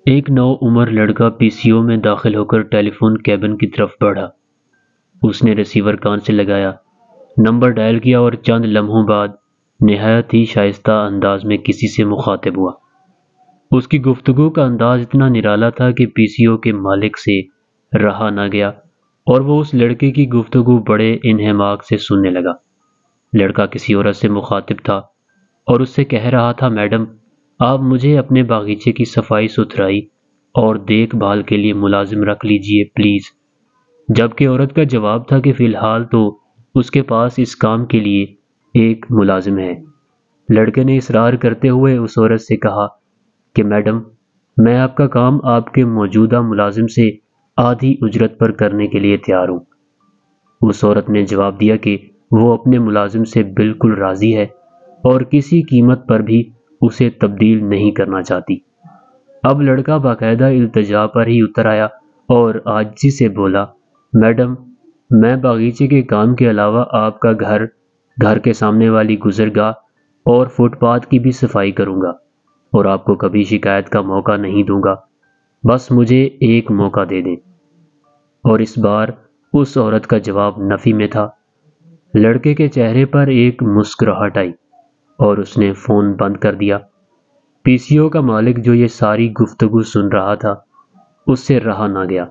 ایک نو عمر لڑکا پی سی او میں داخل ہو کر ٹیلی فون کیبن کی طرف بڑھا۔ اس نے ریسیور کان سے لگایا، نمبر ڈائل کیا اور چند لمحوں بعد نہایت ہی شائستہ انداز میں کسی سے مخاطب ہوا۔ اس کی گفتگو کا انداز اتنا نرالا تھا کہ پی سی او کے مالک سے رہا نہ گیا اور وہ اس لڑکے کی گفتگو بڑے انہماک سے سننے لگا۔ لڑکا کسی عورت سے مخاطب تھا اور اس سے کہہ رہا تھا، میڈم آپ مجھے اپنے باغیچے کی صفائی ستھرائی اور دیکھ بھال کے لیے ملازم رکھ لیجئے پلیز۔ جبکہ عورت کا جواب تھا کہ فی الحال تو اس کے پاس اس کام کے لیے ایک ملازم ہے۔ لڑکے نے اصرار کرتے ہوئے اس عورت سے کہا کہ میڈم میں آپ کا کام آپ کے موجودہ ملازم سے آدھی اجرت پر کرنے کے لیے تیار ہوں۔ اس عورت نے جواب دیا کہ وہ اپنے ملازم سے بالکل راضی ہے اور کسی قیمت پر بھی اسے تبدیل نہیں کرنا چاہتی۔ اب لڑکا باقاعدہ التجا پر ہی اتر آیا اور عاجزی سے بولا، میڈم میں باغیچے کے کام کے علاوہ آپ کا گھر کے سامنے والی گزرگاہ اور فٹ پاتھ کی بھی صفائی کروں گا اور آپ کو کبھی شکایت کا موقع نہیں دوں گا، بس مجھے ایک موقع دے دیں۔ اور اس بار اس عورت کا جواب نفی میں تھا۔ لڑکے کے چہرے پر ایک مسکراہٹ آئی اور اس نے فون بند کر دیا۔ پی سی او کا مالک جو یہ ساری گفتگو سن رہا تھا اس سے رہا نہ گیا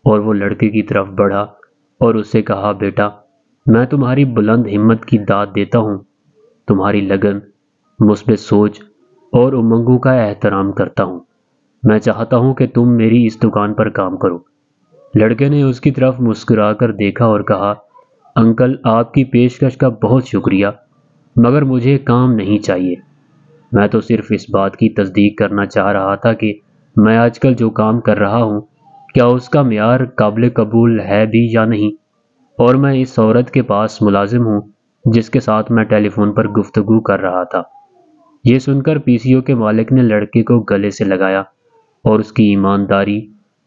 اور وہ لڑکے کی طرف بڑھا اور اس سے کہا، بیٹا میں تمہاری بلند ہمت کی داد دیتا ہوں، تمہاری لگن، مثبت سوچ اور امنگوں کا احترام کرتا ہوں۔ میں چاہتا ہوں کہ تم میری اس دکان پر کام کرو۔ لڑکے نے اس کی طرف مسکرا کر دیکھا اور کہا، انکل آپ کی پیشکش کا بہت شکریہ مگر مجھے کام نہیں چاہیے۔ میں تو صرف اس بات کی تصدیق کرنا چاہ رہا تھا کہ میں آج کل جو کام کر رہا ہوں کیا اس کا معیار قابل قبول ہے بھی یا نہیں، اور میں اس عورت کے پاس ملازم ہوں جس کے ساتھ میں ٹیلی فون پر گفتگو کر رہا تھا۔ یہ سن کر پی سی او کے مالک نے لڑکے کو گلے سے لگایا اور اس کی ایمانداری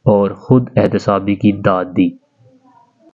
اور خود احتسابی کی داد دی۔